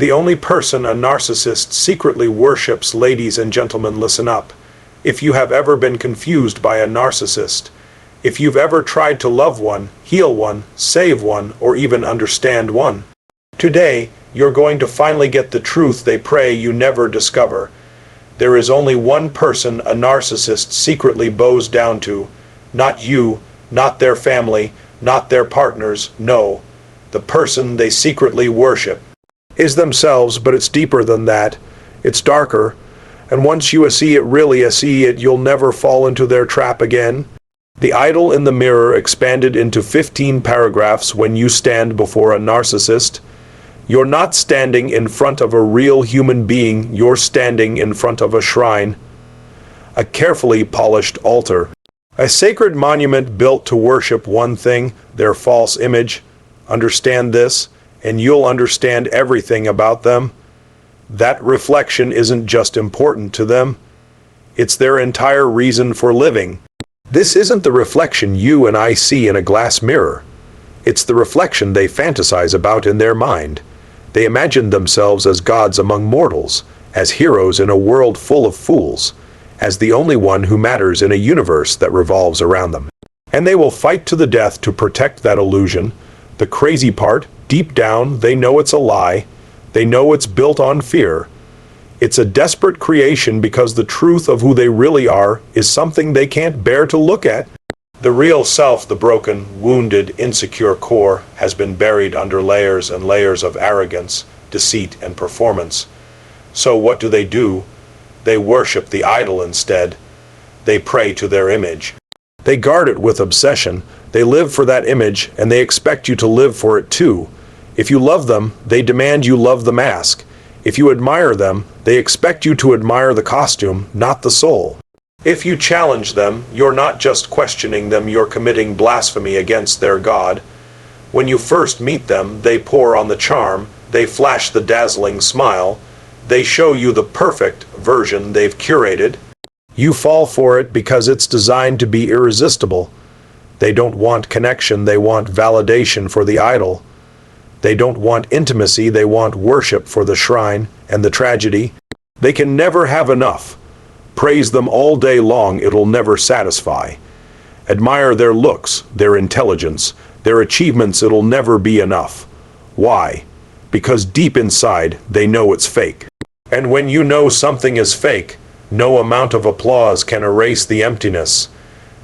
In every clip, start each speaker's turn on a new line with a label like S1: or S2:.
S1: The only person a narcissist secretly worships, ladies and gentlemen, listen up. If you have ever been confused by a narcissist, if you've ever tried to love one, heal one, save one, or even understand one, today, you're going to finally get the truth they pray you never discover. There is only one person a narcissist secretly bows down to. Not you, not their family, not their partners, no. The person they secretly worship is themselves, but it's deeper than that. It's darker. And once you see it, really see it, you'll never fall into their trap again. The idol in the mirror expanded into 15 paragraphs. When you stand before a narcissist, you're not standing in front of a real human being, you're standing in front of a shrine, a carefully polished altar, a sacred monument built to worship one thing, their false image. Understand this, and you'll understand everything about them. That reflection isn't just important to them, it's their entire reason for living. This isn't the reflection you and I see in a glass mirror. It's the reflection they fantasize about in their mind. They imagine themselves as gods among mortals, as heroes in a world full of fools, as the only one who matters in a universe that revolves around them. And they will fight to the death to protect that illusion. The crazy part, deep down, they know it's a lie. They know it's built on fear. It's a desperate creation because the truth of who they really are is something they can't bear to look at. The real self, the broken, wounded, insecure core, has been buried under layers and layers of arrogance, deceit, and performance. So what do? They worship the idol instead. They pray to their image. They guard it with obsession. They live for that image, and they expect you to live for it too. If you love them, they demand you love the mask. If you admire them, they expect you to admire the costume, not the soul. If you challenge them, you're not just questioning them, you're committing blasphemy against their God. When you first meet them, they pour on the charm, they flash the dazzling smile, they show you the perfect version they've curated. You fall for it because it's designed to be irresistible. They don't want connection, they want validation for the idol. They don't want intimacy, they want worship for the shrine. And the tragedy? They can never have enough. Praise them all day long, it'll never satisfy. Admire their looks, their intelligence, their achievements, it'll never be enough. Why? Because deep inside, they know it's fake. And when you know something is fake, no amount of applause can erase the emptiness.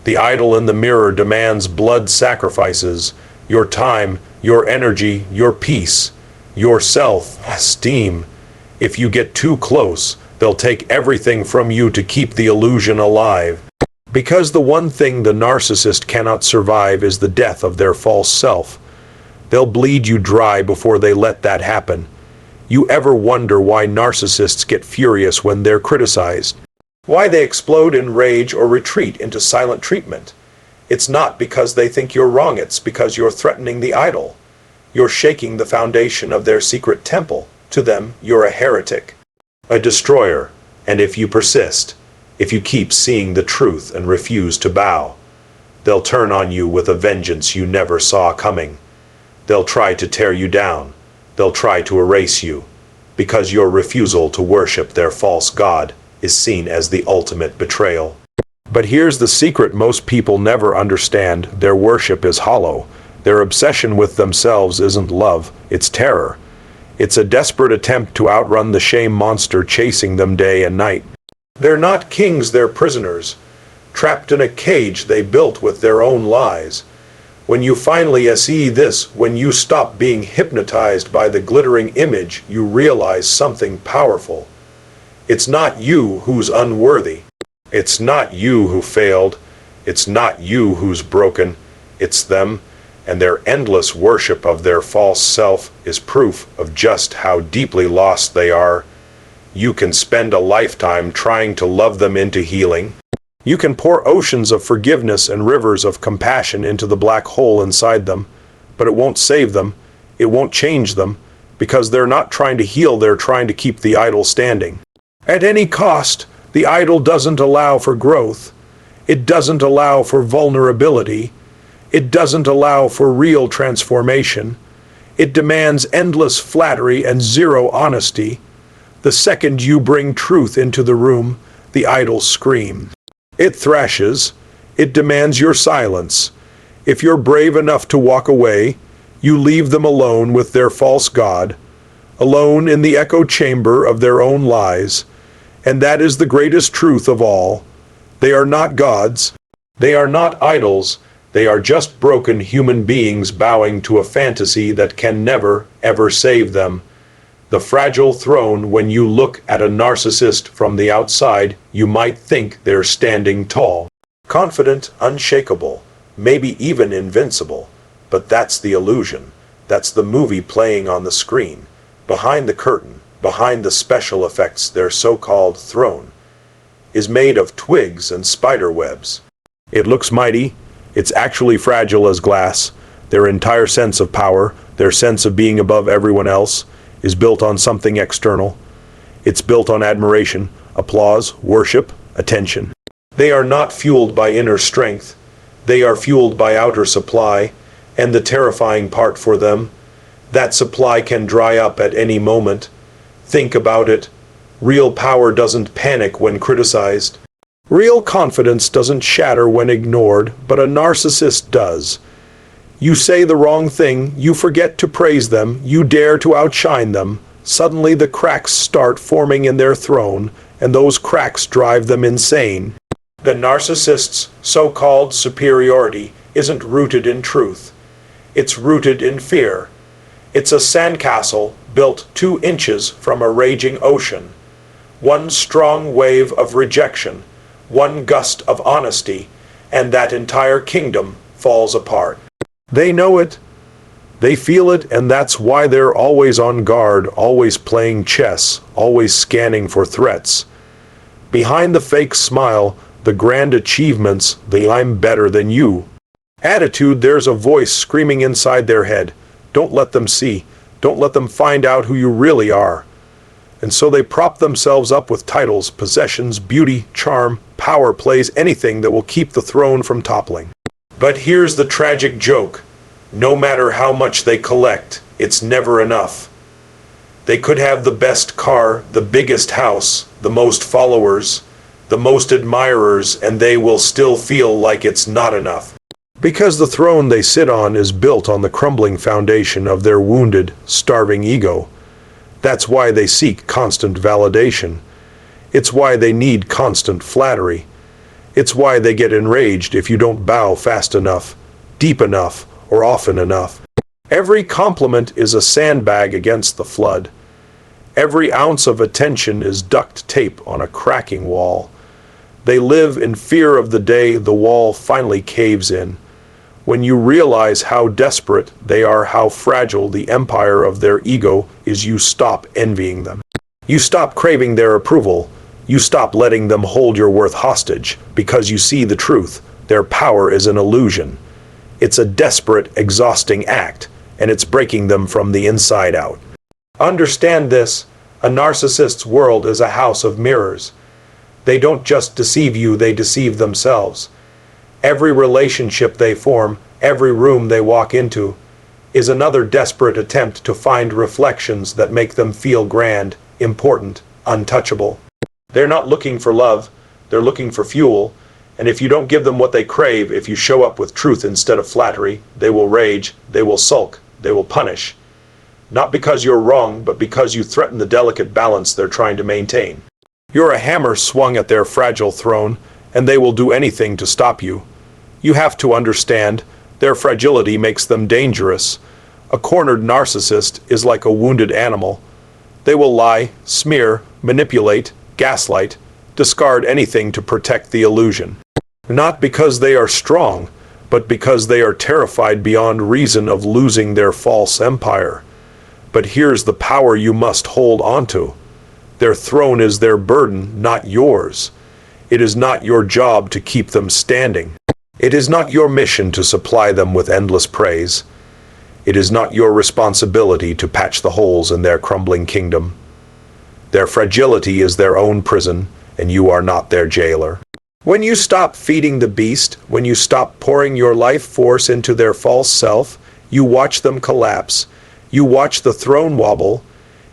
S1: The idol in the mirror demands blood sacrifices, your time, your energy, your peace, your self-esteem. If you get too close, they'll take everything from you to keep the illusion alive. Because the one thing the narcissist cannot survive is the death of their false self. They'll bleed you dry before they let that happen. You ever wonder why narcissists get furious when they're criticized? Why they explode in rage or retreat into silent treatment? It's not because they think you're wrong, it's because you're threatening the idol. You're shaking the foundation of their secret temple. To them, you're a heretic, a destroyer, and if you persist, if you keep seeing the truth and refuse to bow, they'll turn on you with a vengeance you never saw coming. They'll try to tear you down. They'll try to erase you, because your refusal to worship their false god is seen as the ultimate betrayal. But here's the secret most people never understand: their worship is hollow. Their obsession with themselves isn't love, it's terror. It's a desperate attempt to outrun the shame monster chasing them day and night. They're not kings, they're prisoners, trapped in a cage they built with their own lies. When you finally see this, when you stop being hypnotized by the glittering image, you realize something powerful. It's not you who's unworthy. It's not you who failed. It's not you who's broken. It's them, and their endless worship of their false self is proof of just how deeply lost they are. You can spend a lifetime trying to love them into healing. You can pour oceans of forgiveness and rivers of compassion into the black hole inside them, but it won't save them, it won't change them, because they're not trying to heal, they're trying to keep the idol standing. At any cost, the idol doesn't allow for growth. It doesn't allow for vulnerability. It doesn't allow for real transformation. It demands endless flattery and zero honesty. The second you bring truth into the room, the idols scream. It thrashes. It demands your silence. If you're brave enough to walk away, you leave them alone with their false god, alone in the echo chamber of their own lies. And that is the greatest truth of all. They are not gods. They are not idols. They are just broken human beings bowing to a fantasy that can never, ever save them. The fragile throne. When you look at a narcissist from the outside, you might think they're standing tall, confident, unshakable, maybe even invincible. But that's the illusion. That's the movie playing on the screen. Behind the curtain, behind the special effects, their so-called throne is made of twigs and spider webs. It looks mighty. It's actually fragile as glass. Their entire sense of power, their sense of being above everyone else, is built on something external. It's built on admiration, applause, worship, attention. They are not fueled by inner strength. They are fueled by outer supply, and the terrifying part for them, that supply can dry up at any moment. Think about it. Real power doesn't panic when criticized. Real confidence doesn't shatter when ignored, but a narcissist does. You say the wrong thing, you forget to praise them, you dare to outshine them. Suddenly the cracks start forming in their throne, and those cracks drive them insane. The narcissist's so-called superiority isn't rooted in truth. It's rooted in fear. It's a sandcastle built 2 inches from a raging ocean. One strong wave of rejection, one gust of honesty, and that entire kingdom falls apart. They know it. They feel it, and that's why they're always on guard, always playing chess, always scanning for threats. Behind the fake smile, the grand achievements, the "I'm better than you" attitude, there's a voice screaming inside their head. Don't let them see. Don't let them find out who you really are. And so they prop themselves up with titles, possessions, beauty, charm, power plays, anything that will keep the throne from toppling. But here's the tragic joke. No matter how much they collect, it's never enough. They could have the best car, the biggest house, the most followers, the most admirers, and they will still feel like it's not enough. Because the throne they sit on is built on the crumbling foundation of their wounded, starving ego. That's why they seek constant validation. It's why they need constant flattery. It's why they get enraged if you don't bow fast enough, deep enough, or often enough. Every compliment is a sandbag against the flood. Every ounce of attention is duct tape on a cracking wall. They live in fear of the day the wall finally caves in. When you realize how desperate they are, how fragile the empire of their ego is, you stop envying them. You stop craving their approval. You stop letting them hold your worth hostage, because you see the truth. Their power is an illusion. It's a desperate, exhausting act, and it's breaking them from the inside out. Understand this. A narcissist's world is a house of mirrors. They don't just deceive you, they deceive themselves. Every relationship they form, every room they walk into, is another desperate attempt to find reflections that make them feel grand, important, untouchable. They're not looking for love, they're looking for fuel, and if you don't give them what they crave, if you show up with truth instead of flattery, they will rage, they will sulk, they will punish. Not because you're wrong, but because you threaten the delicate balance they're trying to maintain. You're a hammer swung at their fragile throne, and they will do anything to stop you. You have to understand, their fragility makes them dangerous. A cornered narcissist is like a wounded animal. They will lie, smear, manipulate, gaslight, discard anything to protect the illusion. Not because they are strong, but because they are terrified beyond reason of losing their false empire. But here's the power you must hold onto. Their throne is their burden, not yours. It is not your job to keep them standing. It is not your mission to supply them with endless praise. It is not your responsibility to patch the holes in their crumbling kingdom. Their fragility is their own prison, and you are not their jailer. When you stop feeding the beast, when you stop pouring your life force into their false self, you watch them collapse. You watch the throne wobble.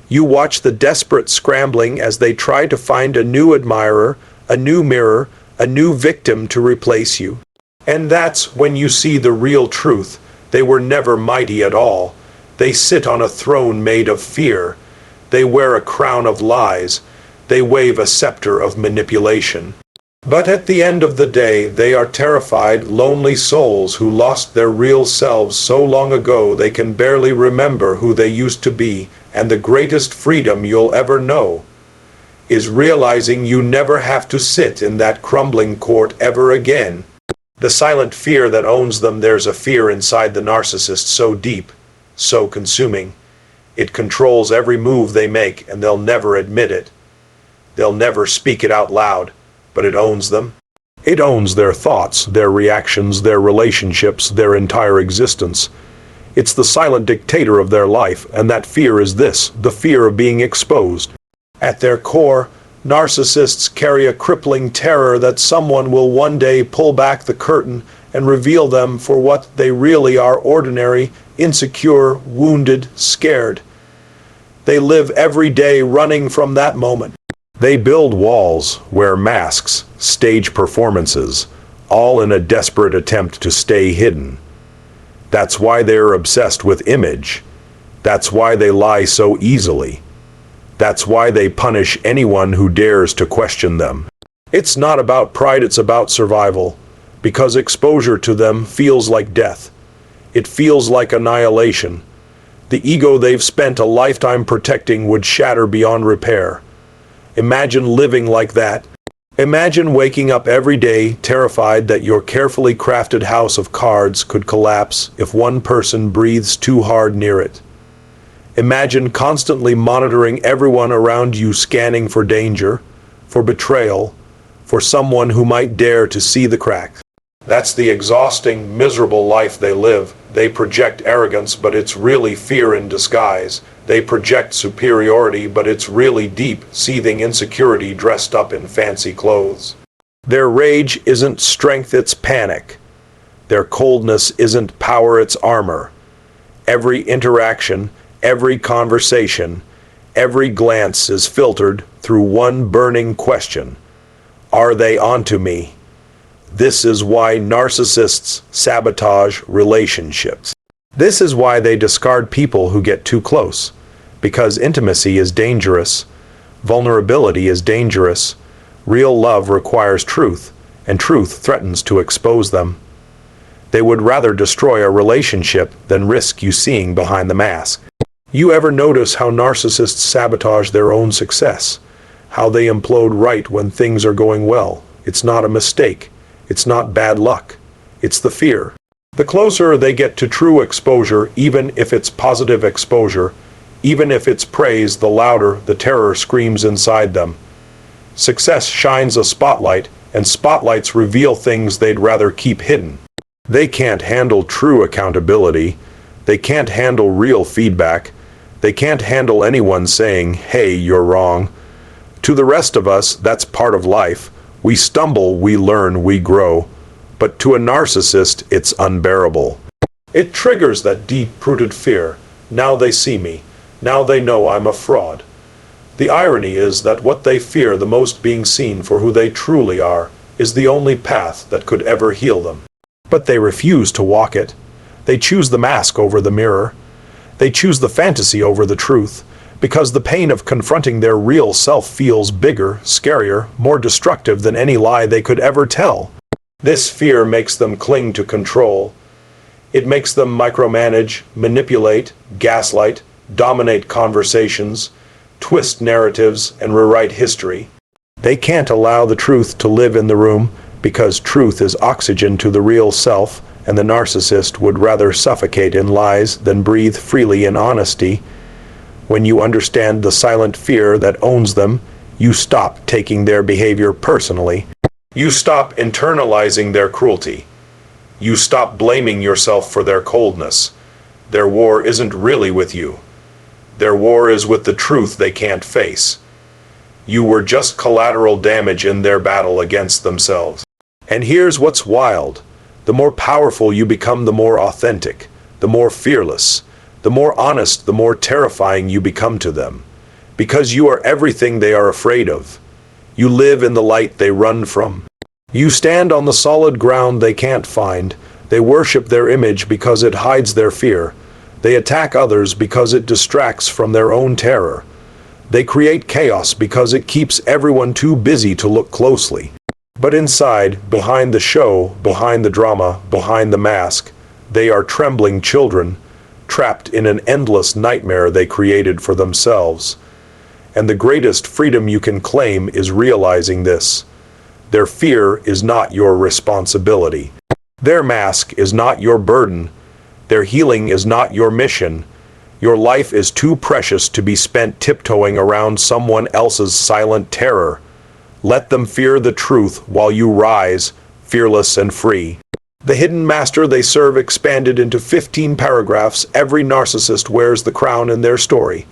S1: You watch the desperate scrambling as they try to find a new admirer, a new mirror, a new victim to replace you. And that's when you see the real truth. They were never mighty at all. They sit on a throne made of fear. They wear a crown of lies. They wave a scepter of manipulation. But at the end of the day, they are terrified, lonely souls who lost their real selves so long ago they can barely remember who they used to be. And the greatest freedom you'll ever know is realizing you never have to sit in that crumbling court ever again. The silent fear that owns them. There's a fear inside the narcissist so deep, so consuming. It controls every move they make, and they'll never admit it. They'll never speak it out loud, but it owns them. It owns their thoughts, their reactions, their relationships, their entire existence. It's the silent dictator of their life, and that fear is this, the fear of being exposed. At their core, narcissists carry a crippling terror that someone will one day pull back the curtain and reveal them for what they really are: ordinary, insecure, wounded, scared. They live every day running from that moment. They build walls, wear masks, stage performances, all in a desperate attempt to stay hidden. That's why they're obsessed with image. That's why they lie so easily. That's why they punish anyone who dares to question them. It's not about pride, it's about survival, because exposure to them feels like death. It feels like annihilation. The ego they've spent a lifetime protecting would shatter beyond repair. Imagine living like that. Imagine waking up every day terrified that your carefully crafted house of cards could collapse if one person breathes too hard near it. Imagine constantly monitoring everyone around you, scanning for danger, for betrayal, for someone who might dare to see the cracks. That's the exhausting, miserable life they live. They project arrogance, but it's really fear in disguise. They project superiority, but it's really deep, seething insecurity dressed up in fancy clothes. Their rage isn't strength, it's panic. Their coldness isn't power, it's armor. Every interaction, every conversation, every glance is filtered through one burning question: are they onto me? This is why narcissists sabotage relationships. This is why they discard people who get too close, because intimacy is dangerous, vulnerability is dangerous, real love requires truth, and truth threatens to expose them. They would rather destroy a relationship than risk you seeing behind the mask. You ever notice how narcissists sabotage their own success? How they implode right when things are going well? It's not a mistake. It's not bad luck. It's the fear. The closer they get to true exposure, even if it's positive exposure, even if it's praise, the louder the terror screams inside them. Success shines a spotlight, and spotlights reveal things they'd rather keep hidden. They can't handle true accountability. They can't handle real feedback. They can't handle anyone saying, "Hey, you're wrong." To the rest of us, that's part of life. We stumble, we learn, we grow. But to a narcissist, it's unbearable. It triggers that deep-rooted fear. Now they see me. Now they know I'm a fraud. The irony is that what they fear the most, being seen for who they truly are, is the only path that could ever heal them. But they refuse to walk it. They choose the mask over the mirror. They choose the fantasy over the truth, because the pain of confronting their real self feels bigger, scarier, more destructive than any lie they could ever tell. This fear makes them cling to control. It makes them micromanage, manipulate, gaslight, dominate conversations, twist narratives, and rewrite history. They can't allow the truth to live in the room, because truth is oxygen to the real self, and the narcissist would rather suffocate in lies than breathe freely in honesty. When you understand the silent fear that owns them, you stop taking their behavior personally. You stop internalizing their cruelty. You stop blaming yourself for their coldness. Their war isn't really with you. Their war is with the truth they can't face. You were just collateral damage in their battle against themselves. And here's what's wild. The more powerful you become, the more authentic, the more fearless, the more honest, the more terrifying you become to them. Because you are everything they are afraid of. You live in the light they run from. You stand on the solid ground they can't find. They worship their image because it hides their fear. They attack others because it distracts from their own terror. They create chaos because it keeps everyone too busy to look closely. But inside, behind the show, behind the drama, behind the mask, they are trembling children, trapped in an endless nightmare they created for themselves. And the greatest freedom you can claim is realizing this. Their fear is not your responsibility. Their mask is not your burden. Their healing is not your mission. Your life is too precious to be spent tiptoeing around someone else's silent terror. Let them fear the truth while you rise, fearless and free. The hidden master they serve expanded into 15 paragraphs. Every narcissist wears the crown in their story.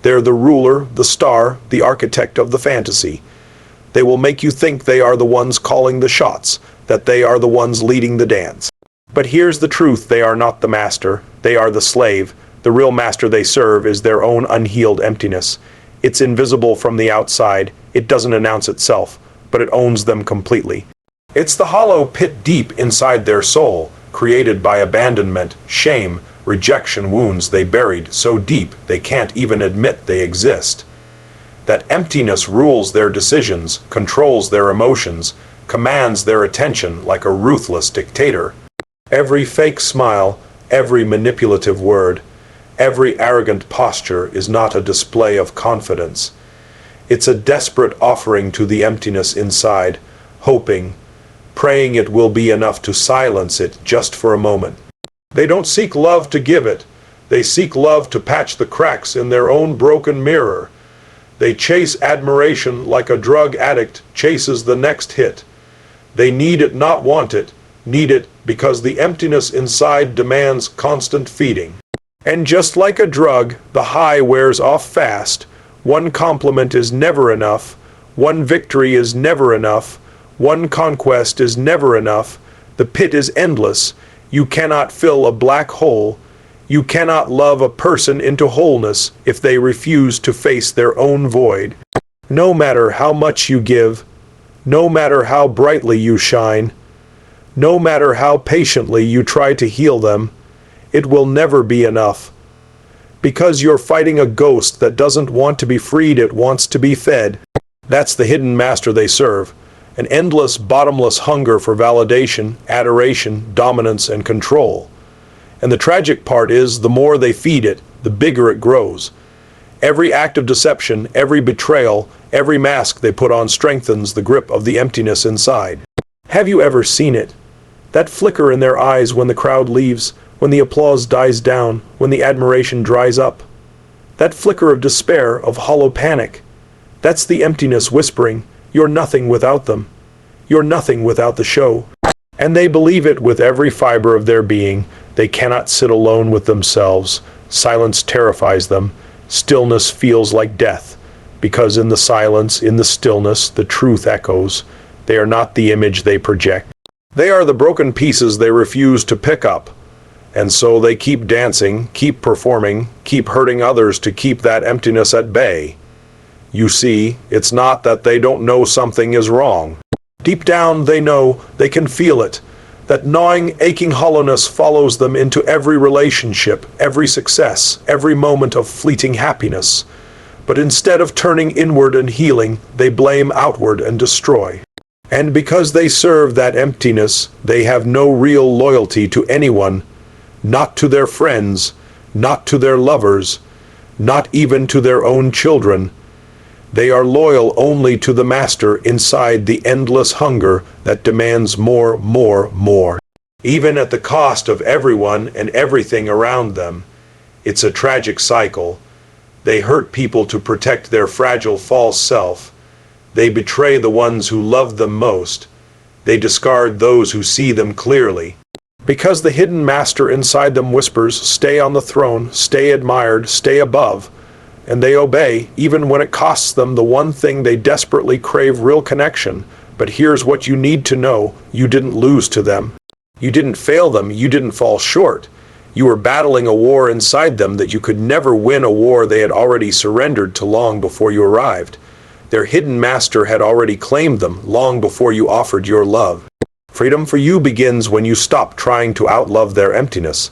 S1: They're the ruler, the star, the architect of the fantasy. They will make you think they are the ones calling the shots, that they are the ones leading the dance. But here's the truth: they are not the master, they are the slave. The real master they serve is their own unhealed emptiness. It's invisible from the outside, it doesn't announce itself, but it owns them completely. It's the hollow pit deep inside their soul, created by abandonment, shame, rejection, wounds they buried so deep they can't even admit they exist. That emptiness rules their decisions, controls their emotions, commands their attention like a ruthless dictator. Every fake smile, every manipulative word, every arrogant posture is not a display of confidence. It's a desperate offering to the emptiness inside, hoping, praying it will be enough to silence it just for a moment. They don't seek love to give it. They seek love to patch the cracks in their own broken mirror. They chase admiration like a drug addict chases the next hit. They need it, not want it. Need it because the emptiness inside demands constant feeding. And just like a drug, the high wears off fast. One compliment is never enough. One victory is never enough. One conquest is never enough. The pit is endless. You cannot fill a black hole. You cannot love a person into wholeness if they refuse to face their own void. No matter how much you give, no matter how brightly you shine, no matter how patiently you try to heal them, it will never be enough. Because you're fighting a ghost that doesn't want to be freed, it wants to be fed. That's the hidden master they serve. An endless, bottomless hunger for validation, adoration, dominance, and control. And the tragic part is, the more they feed it, the bigger it grows. Every act of deception, every betrayal, every mask they put on strengthens the grip of the emptiness inside. Have you ever seen it? That flicker in their eyes when the crowd leaves, when the applause dies down, when the admiration dries up. That flicker of despair, of hollow panic. That's the emptiness whispering, "You're nothing without them. You're nothing without the show." And they believe it with every fiber of their being. They cannot sit alone with themselves. Silence terrifies them. Stillness feels like death. Because in the silence, in the stillness, the truth echoes. They are not the image they project. They are the broken pieces they refuse to pick up. And so they keep dancing, keep performing, keep hurting others to keep that emptiness at bay. You see, it's not that they don't know something is wrong. Deep down they know, they can feel it. That gnawing, aching hollowness follows them into every relationship, every success, every moment of fleeting happiness. But instead of turning inward and healing, they blame outward and destroy. And because they serve that emptiness, they have no real loyalty to anyone, not to their friends, not to their lovers, not even to their own children. They are loyal only to the master inside the endless hunger that demands more, more, more, even at the cost of everyone and everything around them. It's a tragic cycle. They hurt people to protect their fragile false self. They betray the ones who love them most. They discard those who see them clearly. Because the hidden master inside them whispers, "Stay on the throne, stay admired, stay above." And they obey, even when it costs them the one thing they desperately crave: real connection. But here's what you need to know: you didn't lose to them. You didn't fail them, you didn't fall short. You were battling a war inside them that you could never win, a war they had already surrendered to long before you arrived. Their hidden master had already claimed them long before you offered your love. Freedom for you begins when you stop trying to outlove their emptiness.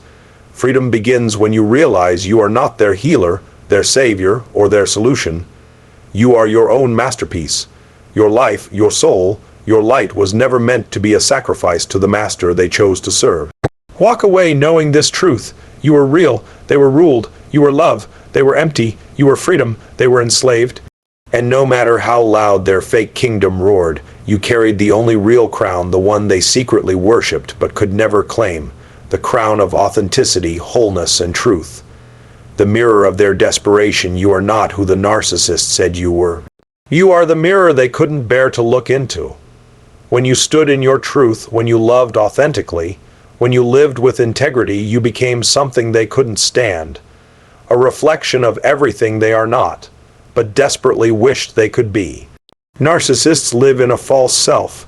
S1: Freedom begins when you realize you are not their healer, their savior, or their solution. You are your own masterpiece. Your life, your soul, your light was never meant to be a sacrifice to the master they chose to serve. Walk away knowing this truth. You were real, they were ruled. You were love, they were empty. You were freedom, they were enslaved. And no matter how loud their fake kingdom roared, you carried the only real crown, the one they secretly worshipped but could never claim, the crown of authenticity, wholeness, and truth. The mirror of their desperation, you are not who the narcissist said you were. You are the mirror they couldn't bear to look into. When you stood in your truth, when you loved authentically, when you lived with integrity, you became something they couldn't stand, a reflection of everything they are not, but desperately wished they could be. Narcissists live in a false self.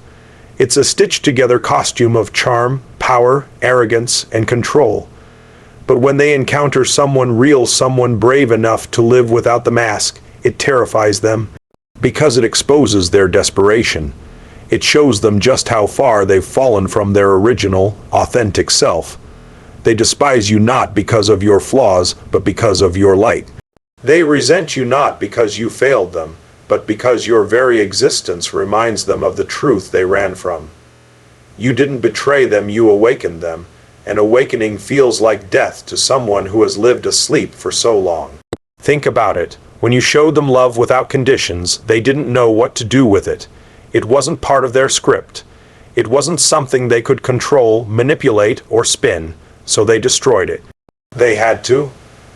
S1: It's a stitched-together costume of charm, power, arrogance, and control. But when they encounter someone real, someone brave enough to live without the mask, it terrifies them, because it exposes their desperation. It shows them just how far they've fallen from their original, authentic self. They despise you not because of your flaws, but because of your light. They resent you not because you failed them, but because your very existence reminds them of the truth they ran from. You didn't betray them, you awakened them, and awakening feels like death to someone who has lived asleep for so long. Think about it. When you showed them love without conditions, they didn't know what to do with it. It wasn't part of their script. It wasn't something they could control, manipulate, or spin, so they destroyed it. They had to,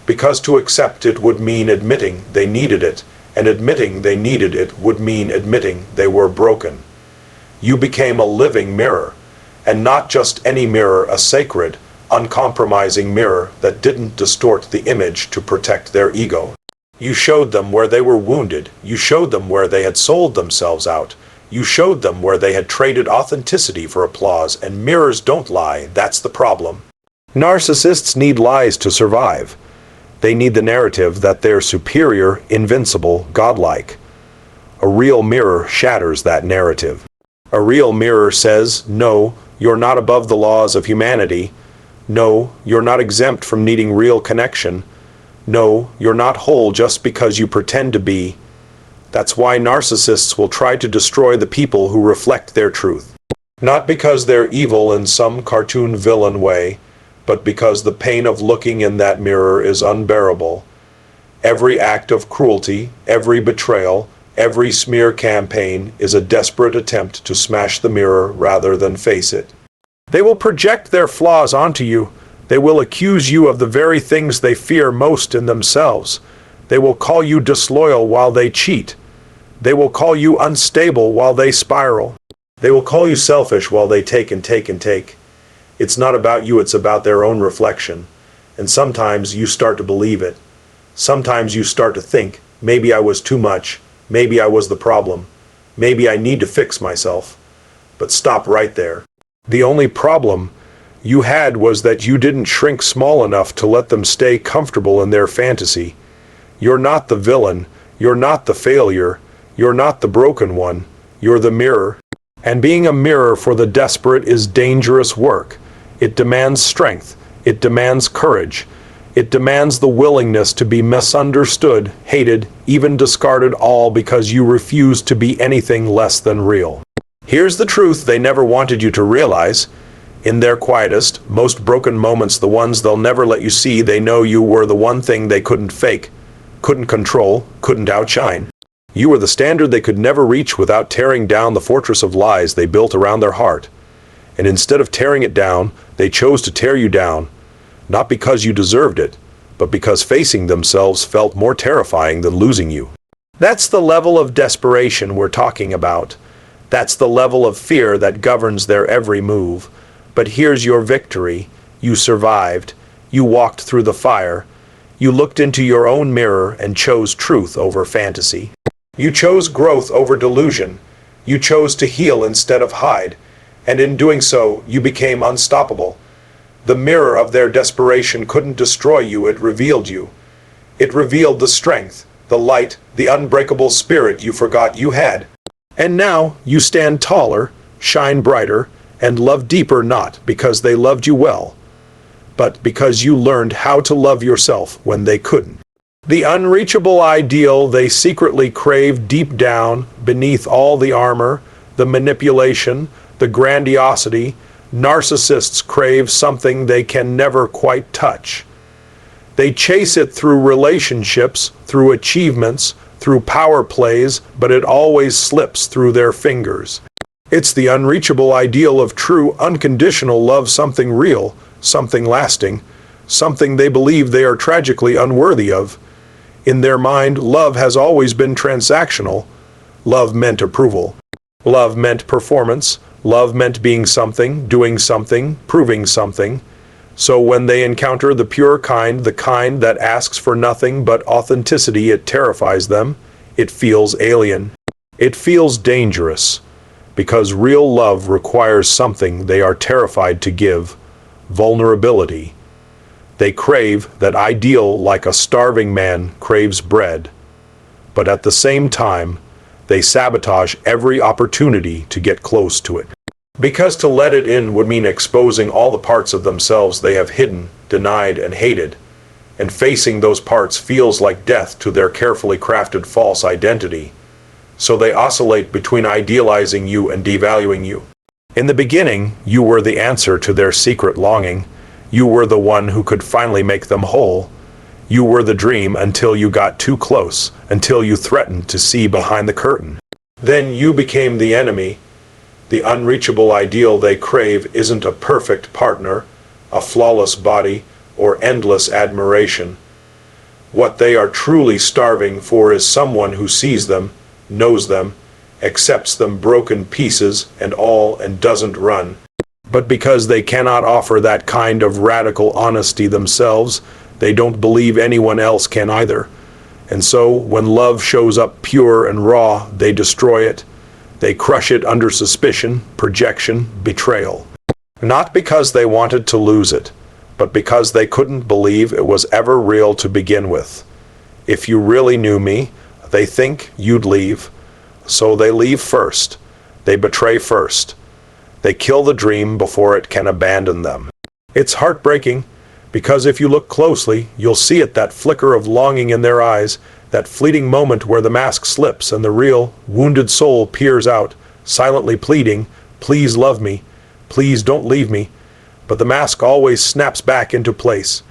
S1: because to accept it would mean admitting they needed it, and admitting they needed it would mean admitting they were broken. You became a living mirror, and not just any mirror, a sacred, uncompromising mirror that didn't distort the image to protect their ego. You showed them where they were wounded. You showed them where they had sold themselves out. You showed them where they had traded authenticity for applause, and mirrors don't lie, that's the problem. Narcissists need lies to survive. They need the narrative that they're superior, invincible, godlike. A real mirror shatters that narrative. A real mirror says, no, you're not above the laws of humanity. No, you're not exempt from needing real connection. No, you're not whole just because you pretend to be. That's why narcissists will try to destroy the people who reflect their truth. Not because they're evil in some cartoon villain way, but because the pain of looking in that mirror is unbearable. Every act of cruelty, every betrayal, every smear campaign is a desperate attempt to smash the mirror rather than face it. They will project their flaws onto you. They will accuse you of the very things they fear most in themselves. They will call you disloyal while they cheat. They will call you unstable while they spiral. They will call you selfish while they take and take and take. It's not about you, it's about their own reflection. And sometimes you start to believe it. Sometimes you start to think, maybe I was too much. Maybe I was the problem. Maybe I need to fix myself. But stop right there. The only problem you had was that you didn't shrink small enough to let them stay comfortable in their fantasy. You're not the villain. You're not the failure. You're not the broken one. You're the mirror. And being a mirror for the desperate is dangerous work. It demands strength. It demands courage. It demands the willingness to be misunderstood, hated, even discarded, all because you refuse to be anything less than real. Here's the truth they never wanted you to realize. In their quietest, most broken moments, the ones they'll never let you see, they know you were the one thing they couldn't fake, couldn't control, couldn't outshine. You were the standard they could never reach without tearing down the fortress of lies they built around their heart. And instead of tearing it down, they chose to tear you down, not because you deserved it, but because facing themselves felt more terrifying than losing you. That's the level of desperation we're talking about. That's the level of fear that governs their every move. But here's your victory. You survived. You walked through the fire. You looked into your own mirror and chose truth over fantasy. You chose growth over delusion. You chose to heal instead of hide. And in doing so, you became unstoppable. The mirror of their desperation couldn't destroy you, it revealed you. It revealed the strength, the light, the unbreakable spirit you forgot you had. And now you stand taller, shine brighter, and love deeper, not because they loved you well, but because you learned how to love yourself when they couldn't. The unreachable ideal they secretly crave deep down, beneath all the armor, the manipulation, the grandiosity, narcissists crave something they can never quite touch. They chase it through relationships, through achievements, through power plays, but it always slips through their fingers. It's the unreachable ideal of true, unconditional love, something real, something lasting, something they believe they are tragically unworthy of. In their mind, love has always been transactional. Love meant approval. Love meant performance. Love meant being something, doing something, proving something. So when they encounter the pure kind, the kind that asks for nothing but authenticity, it terrifies them. It feels alien. It feels dangerous. Because real love requires something they are terrified to give: vulnerability. They crave that ideal like a starving man craves bread. But at the same time, they sabotage every opportunity to get close to it. Because to let it in would mean exposing all the parts of themselves they have hidden, denied, and hated. And facing those parts feels like death to their carefully crafted false identity. So they oscillate between idealizing you and devaluing you. In the beginning, you were the answer to their secret longing. You were the one who could finally make them whole. You were the dream until you got too close, until you threatened to see behind the curtain. Then you became the enemy. The unreachable ideal they crave isn't a perfect partner, a flawless body, or endless admiration. What they are truly starving for is someone who sees them, knows them, accepts them broken pieces and all, and doesn't run. But because they cannot offer that kind of radical honesty themselves, they don't believe anyone else can either. And so, when love shows up pure and raw, they destroy it. They crush it under suspicion, projection, betrayal. Not because they wanted to lose it, but because they couldn't believe it was ever real to begin with. If you really knew me, they think you'd leave. So they leave first. They betray first. They kill the dream before it can abandon them. It's heartbreaking, because if you look closely, you'll see it, that flicker of longing in their eyes, that fleeting moment where the mask slips and the real, wounded soul peers out, silently pleading, "Please love me. Please don't leave me." But the mask always snaps back into place.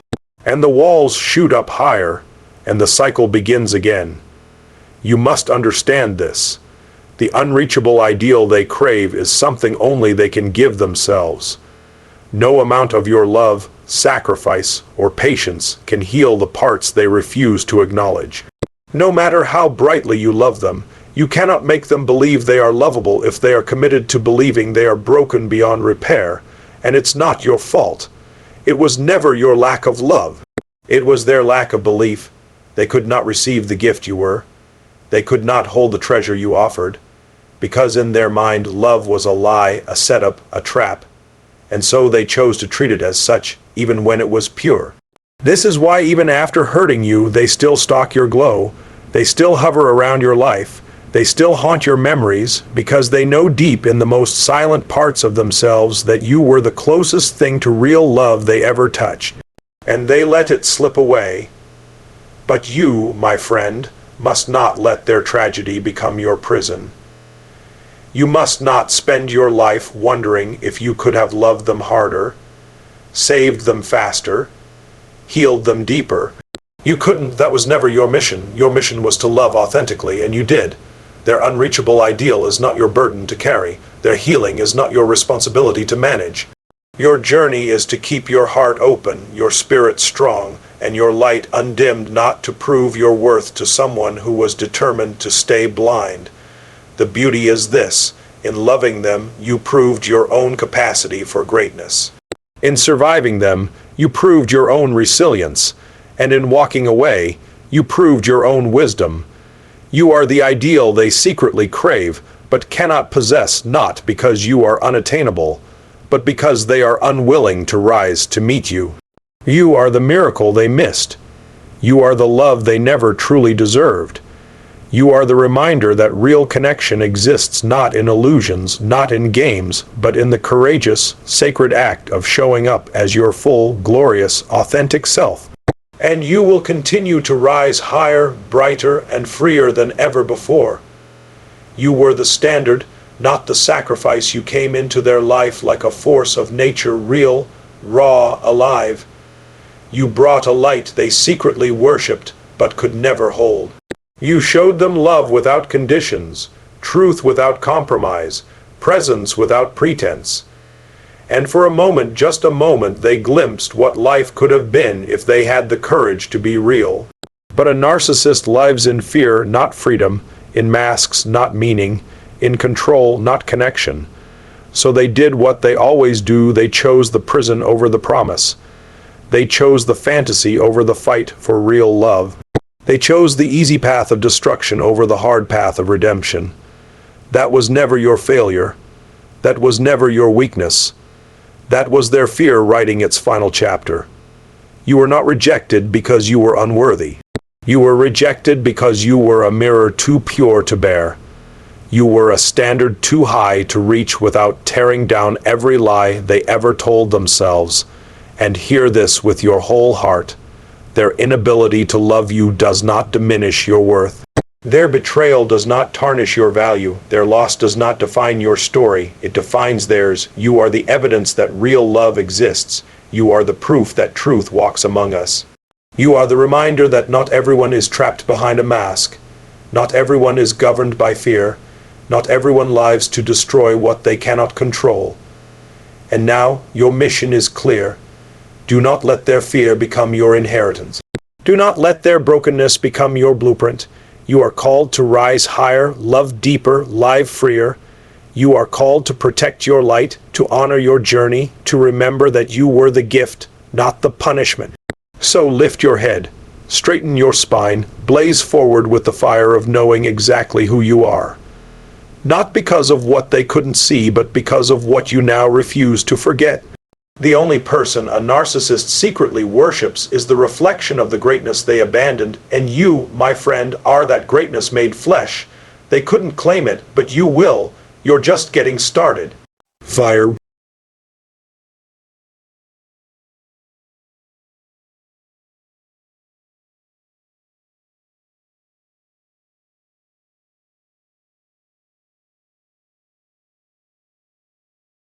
S1: And the walls shoot up higher, and the cycle begins again. You must understand this. The unreachable ideal they crave is something only they can give themselves. No amount of your love, sacrifice, or patience can heal the parts they refuse to acknowledge. No matter how brightly you love them, you cannot make them believe they are lovable if they are committed to believing they are broken beyond repair, and it's not your fault. It was never your lack of love. It was their lack of belief. They could not receive the gift you were. They could not hold the treasure you offered, because in their mind love was a lie, a setup, a trap, and so they chose to treat it as such, even when it was pure. This is why even after hurting you, they still stalk your glow, they still hover around your life, they still haunt your memories, because they know deep in the most silent parts of themselves that you were the closest thing to real love they ever touched. And they let it slip away. But you, my friend, must not let their tragedy become your prison. You must not spend your life wondering if you could have loved them harder, saved them faster, healed them deeper. You couldn't. That was never your mission. Your mission was to love authentically, and you did. Their unreachable ideal is not your burden to carry. Their healing is not your responsibility to manage. Your journey is to keep your heart open, your spirit strong, and your light undimmed, not to prove your worth to someone who was determined to stay blind. The beauty is this: in loving them, you proved your own capacity for greatness. In surviving them, you proved your own resilience. And in walking away, you proved your own wisdom. You are the ideal they secretly crave, but cannot possess, not because you are unattainable, but because they are unwilling to rise to meet you. You are the miracle they missed. You are the love they never truly deserved. You are the reminder that real connection exists not in illusions, not in games, but in the courageous, sacred act of showing up as your full, glorious, authentic self. And you will continue to rise higher, brighter, and freer than ever before. You were the standard, not the sacrifice. You came into their life like a force of nature, real, raw, alive. You brought a light they secretly worshipped, but could never hold. You showed them love without conditions, truth without compromise, presence without pretense. And for a moment, just a moment, they glimpsed what life could have been if they had the courage to be real. But a narcissist lives in fear, not freedom, in masks, not meaning, in control, not connection. So they did what they always do. They chose the prison over the promise. They chose the fantasy over the fight for real love. They chose the easy path of destruction over the hard path of redemption. That was never your failure. That was never your weakness. That was their fear writing its final chapter. You were not rejected because you were unworthy. You were rejected because you were a mirror too pure to bear. You were a standard too high to reach without tearing down every lie they ever told themselves. And hear this with your whole heart. Their inability to love you does not diminish your worth. Their betrayal does not tarnish your value. Their loss does not define your story. It defines theirs. You are the evidence that real love exists. You are the proof that truth walks among us. You are the reminder that not everyone is trapped behind a mask. Not everyone is governed by fear. Not everyone lives to destroy what they cannot control. And now your mission is clear. Do not let their fear become your inheritance. Do not let their brokenness become your blueprint. You are called to rise higher, love deeper, live freer. You are called to protect your light, to honor your journey, to remember that you were the gift, not the punishment. So lift your head, straighten your spine, blaze forward with the fire of knowing exactly who you are. Not because of what they couldn't see, but because of what you now refuse to forget. The only person a narcissist secretly worships is the reflection of the greatness they abandoned, and you, my friend, are that greatness made flesh. They couldn't claim it, but you will. You're just getting started. Fire.